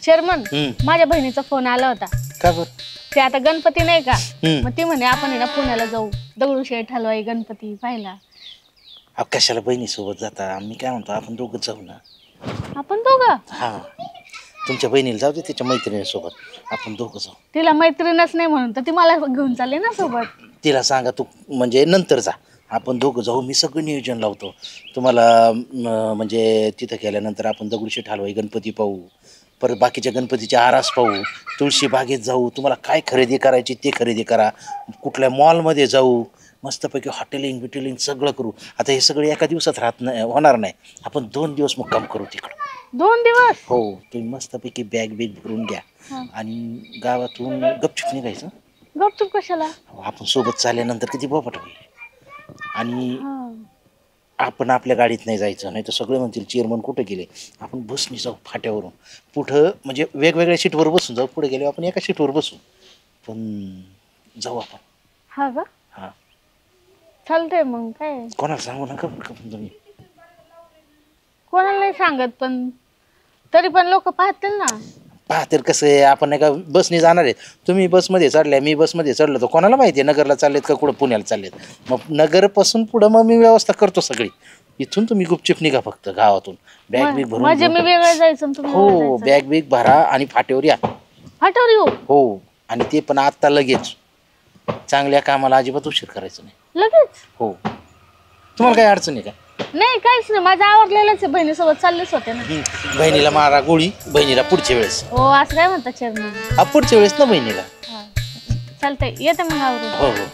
Chairman माझ्या बहिणीचा phone आला होता. का बर? ते आता गणपती नाही का, मग ती म्हणे आपण ना पुण्याला जाऊ दगडूशेठ हलवाई गणपती पाहायला. कशाला बहिणी सोबत जाता? मी काय म्हणतो आपण दोघं जाऊ ना. आपण दोघं? हा, तुमच्या बहिणीला जाऊ दे तिच्या मैत्रिणीसोबत, आपण दोघं जाऊ. तिला मैत्रीणच नाही म्हणून तर ती मला घेऊन चालली ना सोबत. तिला सांगा तू म्हणजे नंतर जा, आपण दोघं जाऊ. मी सगळं नियोजन लावतो तुम्हाला. म्हणजे तिथं गेल्यानंतर आपण दगडूशेठ हलवाई गणपती पाहू, परत बाकीच्या गणपतीचे आरास पाहू, तुळशी बागेत जाऊ. तुम्हाला काय खरेदी करायची ते खरेदी करा. कुठल्या मॉलमध्ये जाऊ, मस्तपैकी हॉटेलिंग सगळं करू. आता हे सगळं एका दिवसात राहत नाही, होणार नाही. आपण 2 दिवस मुक्काम करू तिकडं. 2 दिवस? हो, तुम्ही मस्तपैकी बॅग भरून घ्या आणि गावातून गपचूप निघायचं. गपचूप कशाला? आपण सोबत चालल्यानंतर किती बोपट होईल. आणि आपण आपल्या गाडीत नाही जायचं, नाही तर सगळे म्हणतील चेअरमन कुठे गेले. आपण बसनी जाऊ फाट्यावरून, पुढं म्हणजे वेगवेगळ्या सीटवर बसून जाऊ. पुढे गेलो आपण एका सीटवर बसू, पण जाऊ आपण. हा का? हा चालतंय. मग काय, कोणाला सांगू नका तुम्ही. कोणाला नाही सांगत, पण तरी पण लोक पाहतील ना. पाहतील कसं आहे, आपण नाही का बसने जाणार आहे. तुम्ही बसमध्ये चढल्या, मी बसमध्ये चढलो, तर कोणाला माहिती आहे नगरला चाललेत का कुठं पुण्याला चाललेत. मग नगरपासून पुढं मग मी व्यवस्था करतो सगळी. इथून तुम्ही गुपचूप निघा फक्त गावातून. बॅग बिग भरून. म्हणजे मी वेगळं जायचं तुम्ही? हो, बॅग बिग भरा आणि फाट्यावर या. फाट्यावर येऊ? हो, आणि ते पण आता लगेच. चांगल्या कामाला अजिबात उशीर करायचं नाही. लगेच? हो. तुम्हाला काही अडचण आहे का? नाही, काहीच नाही. माझं आवडलेलंच आहे. बहिणीसोबत चाललेच होते ना. बहिणीला मारा गोळी, बहिणीला पुढच्या वेळेस. हो, असं काय म्हणता चेअरमन? पुढच्या वेळेस ना बहिणीला. चालतंय, येते मग आवरून. हो हो.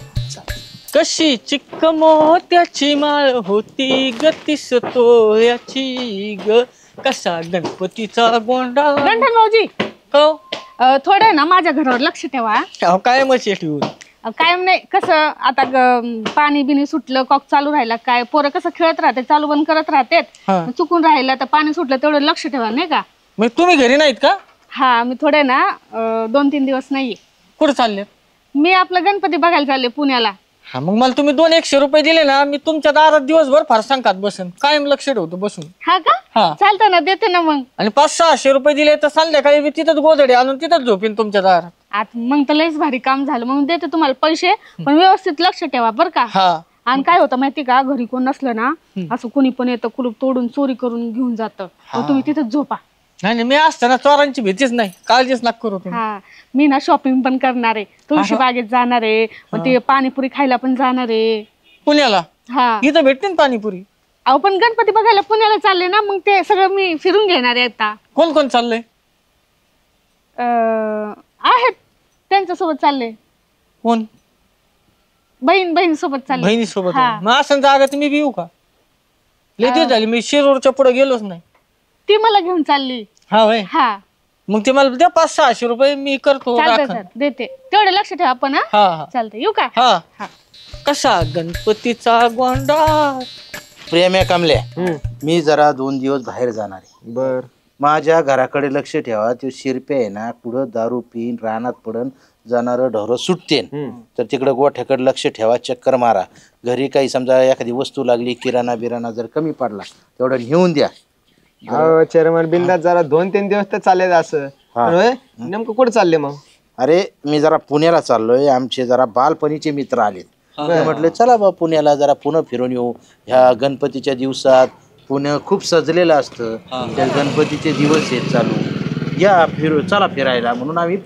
कशी चिक्क मोत्याची माळ होती गतीस तोळ्याची ग, कसा गणपतीचा गोंडा. गंठन भाऊजी, हो थोडं ना माझ्या घरावर लक्ष ठेवा. काय मग ठेवून कायम नाही. कसं आता पाणी बिनी सुटलं, कॉक चालू राहिला, काय पोरं कसं खेळत राहते, चालू बंद करत राहतात. चुकून राहिलं तर पाणी सुटलं तेवढं लक्ष ठेवा, नाही का? मग तुम्ही घरी नाहीत का? हा, मी थोडे ना 2-3 दिवस नाहीये. कुठं चालले? मी आपलं गणपती बघायला चालले पुण्याला. हा, मग मला तुम्ही 200-100 रुपये दिले ना, मी तुमच्या दारात दिवसभर फारसांग खात बसन, कायम लक्ष ठेवतो बसून. हा का? चालतं ना, देते ना मग. आणि 500-600 रुपये दिले तर संध्याकाळी मी तिथंच गोधडी आणून तिथंच झोपीन तुमच्या दारात. आता मग तर लयच भारी काम झालं. मग देते तुम्हाला पैसे, पण व्यवस्थित लक्ष ठेवा बरं का. आणि काय होतं माहिती का, घरी कोण नसलं ना, असं कोणी पण येतं, कुलूप तोडून चोरी करून घेऊन जातं. तुम्ही तिथंच झोपा. नाही, मी असताना चोरांची भीतीच नाही, काळजीच नका करू तुम्ही. हा, मी ना शॉपिंग पण करणार आहे, तुळशी बागेत जाणार आहे, मग ते पाणीपुरी खायला पण जाणार आहे पुण्याला. हा, इथं भेटते ना पाणीपुरी. अहो पण गणपती बघायला पुण्याला चालले ना, मग ते सगळं मी फिरून घेणार आहे. आता कोण कोण चाललंय? आहेत, त्यांच्यासोबत चालले. कोण? बहीण सोबत चालले. बहिणी सोबत? मग असं जागा तुम्ही बी येऊ का? लय दिवस झाले मी शिरूरच्या पुढे गेलोच नाही. ती मला घेऊन चालली. हा वय. हा, मग ते मला द्या 500-600 रुपये, मी करतो. देते, तेवढं लक्ष ठेवा आपण. हा, चालतंय, येऊ का? हा. कसा गणपतीचा गोंडा. प्रेम्या कमल्या, मी जरा 2 दिवस बाहेर जाणार आहे. बर. माझ्या घराकडे लक्ष ठेवा. तो शिरपे आहे ना, पुढं दारू पिन रानात पडन, जाणारं ढोरं सुटतेन, तर तिकडं गोठ्याकडे लक्ष ठेवा. चक्कर मारा. घरी काही समजा एखादी वस्तू लागली, किराणा बिराणा जर कमी पडला तेवढं घेऊन द्या. चेअरमन बिंदास जरा 2-3 दिवस तर चालेल असं. नेमकं कुठे चालले मग? अरे, मी जरा पुण्याला चाललोय. आमचे जरा बालपणीचे मित्र आलेत. म्हटलं चला बा पुण्याला जरा पुणे फिरून येऊ. ह्या गणपतीच्या दिवसात पुणे खूप सजलेलं असतं. त्या गणपतीचे दिवस आहेत चालू, या चला फिरायला, म्हणून आम्ही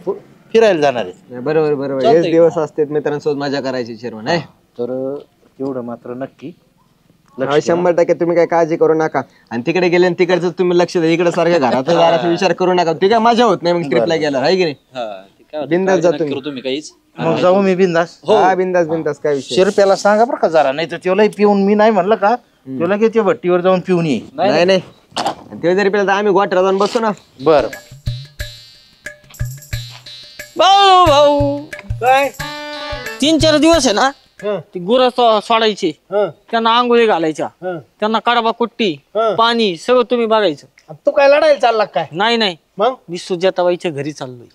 फिरायला जाणार आहे. बरोबर. हेच दिवस असतात मित्रांसोबत मजा करायची चेअरमन. आहे तर तेवढं मात्र नक्की 100% तुम्ही काय काळजी करू नका. आणि तिकडे गेले तिकडचं तुम्ही लक्ष द्या. इकडे सारख्या घराचा विचार करू नका. ती काय मजा होत नाही मग ट्रिपला गेला, आहे की नाही? बिंदास जातो तुम्ही काहीच. मग जाऊ मी बिंदास. हा, बिंदास काय विषय. शिरप्याला सांगा बरं का जरा, नाही तर त्याला पिऊन, मी नाही म्हणलं का त्याला की ते भट्टीवर जाऊन पिऊन ये. नाही ते जरी पिला तर आम्ही गोठ्याला जाऊन बसू ना. बर. भाऊ काय 3-4 दिवस आहे ना, ती गुरं सोडायची, त्यांना आंघोळी घालायच्या, त्यांना कडबा कुट्टी पाणी सगळं तुम्ही बघायचं. तू काय लढायला चालला काय? नाही, मग मी सुजाताबाईच्या घरी चाललोय.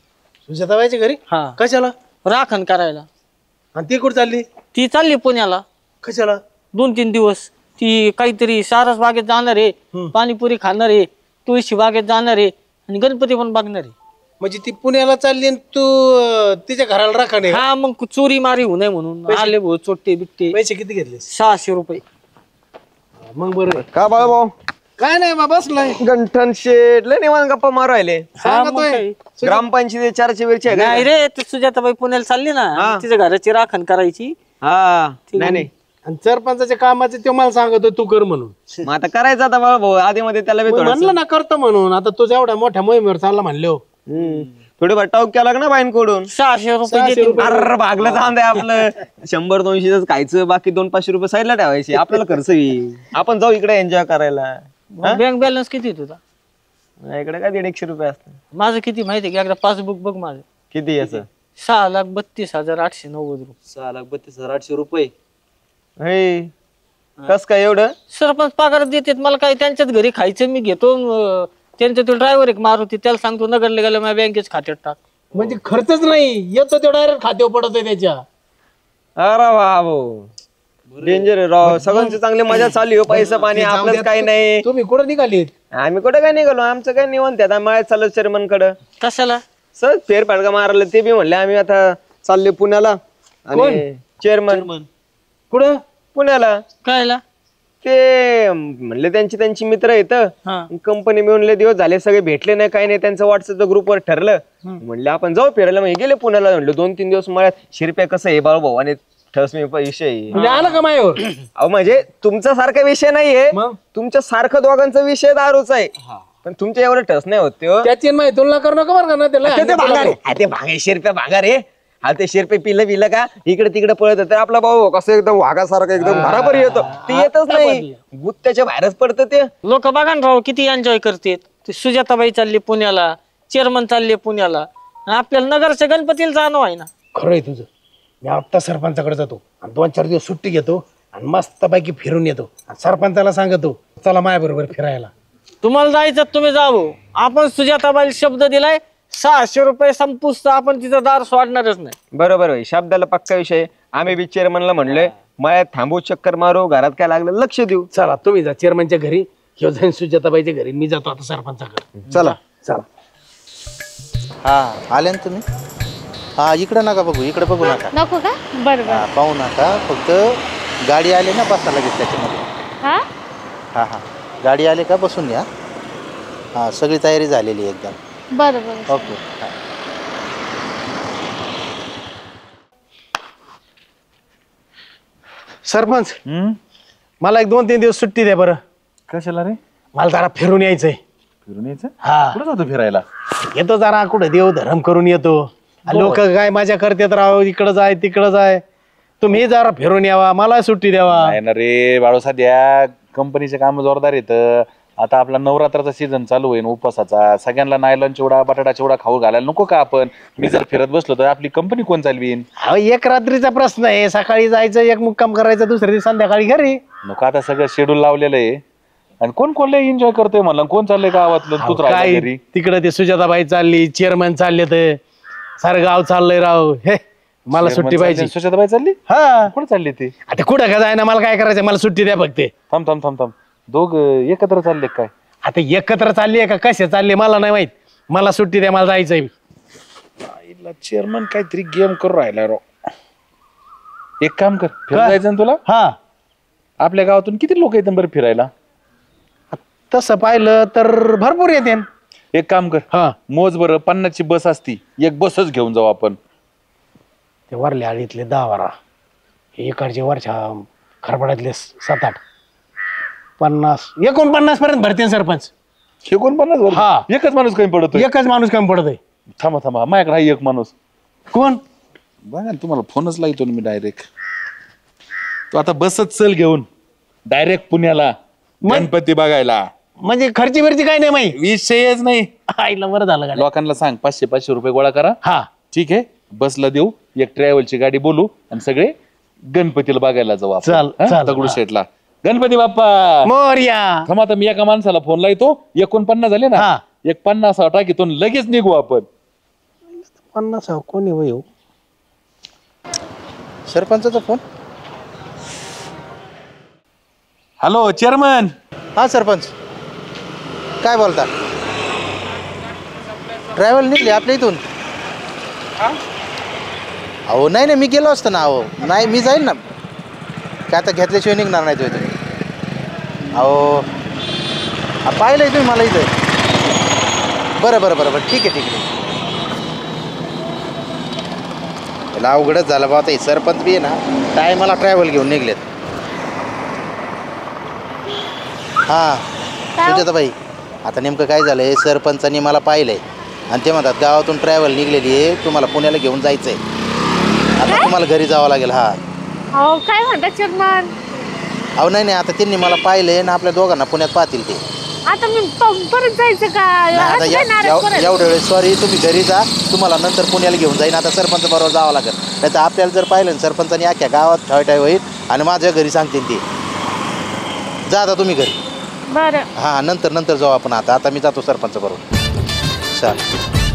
सुजाताबाईच्या घरी? हा. कशाला? राखण करायला. आणि ती कुठे चालली? ती चालली पुण्याला. कशाला? 2-3 दिवस. ती काहीतरी सारस बागेत जाणार आहे, पाणीपुरी खाणार आहे, तुळशी बागेत जाणार आहे, आणि गणपती पण बघणार आहे. म्हणजे ती पुण्याला चालली आणि तू तिच्या घराला राखा नाही. हा मग चोरी मारी होऊ नये म्हणून आले भाऊ चोट्टे बिट्टे. पैसे किती घेतले? 600 रुपये. मग बरोबर. का बाळा भाऊ काय नाही बा, बसलाय गंठन शेठ लय निवांत गप्पा मारू राहिले. हा, मग काय. ग्रामपंचायत चर्चे बिरचे आहे का? नाही रे ते सुजाताबाई पुण्याला चालली ना तिच्या घराची राखण करायची. हा नाही नाही आणि सरपंचाच्या कामाचे ते मला सांगतो तू कर म्हणून. मग आता करायचं आता बाळा भाऊ आधी मध्ये त्याला बी मग थोडंसं. म्हणलं ना करतो म्हणून. आता तुझ्या एवढ्या मोठ्या मोहिमेवर चालला म्हणले हो. थोडं टाऊक केला ना बाईंकडून. 600 रुपये देतील. अरे भागलं जाऊन आपलं 100-200 खायचं बाकी 200-500 रुपये साईडला ठेवायचे आपल्याला खर्च येईल. आपण जाऊ इकडे एन्जॉय करायला. बँक बॅलन्स किती आहे तुझा? इकडे काय 150 रुपये असतं. माझं किती माहिती की एकदा पासबुक बघ माझं. किती याचं? 6,32,890 रुपये. 6,32,800 रुपये. कस काय एवढं? सरपंच पगार देतात मला. काय त्यांच्याच घरी खायचं मी घेतो. त्यांचा तो ड्रायव्हर एक मारुती त्याला सांगतो नगरला गेलं माझ्या बँकेच खात्यात टाक. म्हणजे खर्चच नाही येतो तो डायरेक्ट खात्यावर पडतोय त्याच्या. अरे भाऊ डेंजर आहे राव. सगळ्यांची चांगली मजा चालली हो. पैसा पाणी आपलंच काही नाही. तुम्ही कुठं निघालीत? आम्ही कुठं काय निघालो. आमचं काय निवंत आता मळ्यात चाललो चेअरमन कडं. कशाला? सर फेरफाडका मारलं ते बी म्हणले आम्ही आता चालले पुण्याला. आणि चेअरमन कुठं? पुण्याला. कायला? ते म्हणले त्यांची मित्र येत कंपनी मिळून लय दिवस झाले सगळे भेटले नाही काही नाही. त्यांचं व्हॉट्सअपच्या ग्रुपवर ठरलं म्हणले आपण जाऊ फिरायला. मग गेले पुण्याला. म्हणलं 2-3 दिवस मळ्यात. शिरप्या कसं आहे बाळू भाऊ आणि ठस मी विषय आलं का मायावर? अहो म्हणजे तुमचा सारखा विषय नाहीये. तुमच्या सारखं दोघांचा विषय दारूचा आहे. पण तुमच्या एवढं ठस नाही होत. त्याची माहिती तुलना करू नका बरं का ना त्याला. ते भांगे शिरप्या भागा रे. हा ते शिरपे पिलं का इकडे तिकडे पळत होतं. आपला भाऊ कसं एकदम वाघासारखं एकदम घरापर येतो. ते येतच नाही. गुत्त्याच्या बाहेरच पडतं ते. लोक बघा ना राव किती एन्जॉय करतात. ते सुजाताबाई चालली पुण्याला. चेअरमन चालले पुण्याला. आपल्याला नगरच्या गणपतीला जाणं आहे ना. खरंय तुझं. मी आत्ता सरपंचाकडे जातो आणि 2-4 दिवस सुट्टी घेतो आणि मस्त पैकी फिरून येतो. सरपंचाला सांगतो चला माझ्या बरोबर फिरायला. तुम्हाला जायचं तुम्ही जावं. आपण सुजाताबाईला शब्द दिलाय 600 रुपये संपुस्त आपण तिचं दार सोडणारच नाही. बरोबर आहे. शब्दाला पक्का विषय. आम्ही बी चेअरमनला म्हणलोय मळ्यात थांबू चक्कर मारू घरात काय लागलं लक्ष देऊ. चला तुम्ही जा चेअरमनच्या घरी किंवा जाईन सुजाताबाईच्या घरी. मी जातो आता सरपंचाकडे. चला चला. हा आले ना तुम्ही? हा इकडं नका बघू. इकडे बघू नका. नको का? बरं हा बरं. पाहू नका. फक्त गाडी आली ना बसा लगेच त्याच्यामध्ये. हा हा हा गाडी आली का बसून या. हा सगळी तयारी झालेली आहे एकदम. बरं बरं. ओके. सरपंच मला एक 2-3 दिवस सुट्टी द्या बरं. कशाला रे? मला जरा फिरून यायचंय. फिरून यायचं? हा कुठं जातो फिरायला? येतो जरा कुठे देव धर्म करून येतो. लोक काय मजा करतात राव. इकडं जाय तिकडं जाय. तुम्ही जरा फिरून यावा. मला सुट्टी द्यावा. नाही ना रे बाळू. सध्या कंपनीचे काम जोरदार येत. आता आपला नवरात्राचा सीझन चालू होईल उपवासाचा. सगळ्यांना नायलॉन चिवडा बटाटा चिवडा खाऊ घालायला नको का आपण? मी जर फिरत बसलो तर आपली कंपनी कोण चालवीन? अहो एक रात्रीचा प्रश्न आहे. सकाळी जायचं एक मुक्काम करायचं दुसऱ्या दिवशी संध्याकाळी घरी. नको आता सगळं शेड्यूल लावलेलं आहे. आणि कोण कोणला एन्जॉय करतोय म्हणलं. कोण चाललंय गावातलं? तूच राहिला काय घरी. तिकडे ते सुजाताबाई चालली. चेअरमन चालले तर सारं गाव चाललंय राव. हे मला सुट्टी पाहिजे. सुजाताबाई चालली? हा कुठे चालली ती? आता कुठं का जायना. मला काय करायचं. मला सुट्टी द्या फक्त. थांब थांब थांब थांब. दोघ एकत्र चालले काय? आता एकत्र चालली आहे का कसे चालले मला नाही माहित. मला सुट्टी द्या. मला जायचंय. चेअरमन काहीतरी गेम करू राहिला राव. एक काम कर. फिरायला जायचं ना तुला? हा आपल्या गावातून किती लोक येतात बरं फिरायला? तसं पाहिलं तर भरपूर येते. एक काम कर. हा मोज बरं 50ची बस असती. एक बसच घेऊन जाऊ आपण. ते वरल्या आळीतले 10-12 हे इकडचे वरच्या खरबड्यातले 7-8 50 49 पर्यंत भरते सरपंच. 49 हा. एकच माणूस कमी पडतोय. एकच माणूस कमी पडतोय. थांबा थांबा. माझ्याकडे आहे एक माणूस. कोण? बघा ना तुम्हाला फोनच लावतो मी डायरेक्ट. तो आता बसच चल घेऊन डायरेक्ट पुण्याला गणपती बघायला. म्हणजे खर्ची बिर्ची काय नाही माहिती. विषयच नाही. आईला बरं झालं गाड्या. लोकांना सांग 500-500 रुपये गोळा करा. हा ठीक आहे. बसला देऊ. एक ट्रॅव्हलची गाडी बोलू आणि सगळे गणपतीला बघायला जाऊ आपण. चाल, हा? चाल. दगडूशेठला. गणपती बाप्पा मोरया. थांबा. आता मी एका माणसाला फोन लावतो. 49 झाले ना. हा. एक 50 टाकीतून लगेच निघू आपण. 50 कोणी वय हो? सरपंचाचा फोन. Hello chairman. हा सरपंच काय बोलता? ट्रॅव्हल निघली आपल्या इथून. अहो नाही नाही, मी गेलो असतो ना. अहो नाही, मी जाईल ना. काय आता घेतल्याशिवाय निघणार नाही तुम्ही. अहो पाहिलंय तुम्ही मला इथं. बरं बरं बरं बरं, ठीक आहे ठीक आहे. त्याला अवघडच झालं बा. आता सरपंच बी आहे ना, टायमाला ट्रॅव्हल घेऊन निघलेत. हां सुजाताबाई, आता नेमकं काय झालंय, सरपंचांनी मला पाहिलंय आणि ते म्हणतात गावातून ट्रॅव्हल निघलेली आहे, तुम्हाला पुण्याला घेऊन जायचंय. आता तुम्हाला घरी जावं लागेल. हा अहो काय म्हणता चेअरमन? अहो नाही नाही, आता त्यांनी मला पाहिलंय ना, आपल्या दोघांना पुण्यात पाहतील ते. आता मी परत जायचं का? नाही आता असं काय नाराज करायचं? एवढ्या वेळेस सॉरी, तुम्ही घरी जा, तुम्हाला नंतर पुण्याला घेऊन जाईन. आता सरपंच बरोबर जावं लागेल, नाही तर आपल्याला जर पाहिलं ना सरपंचानी अख्ख्या गावात ठेवाय होईल आणि माझ्या घरी सांगतील ते. जा आता तुम्ही घरी. बरं हां नंतर जाऊ आपण. आता मी जातो सरपंच बरोबर. चालेल.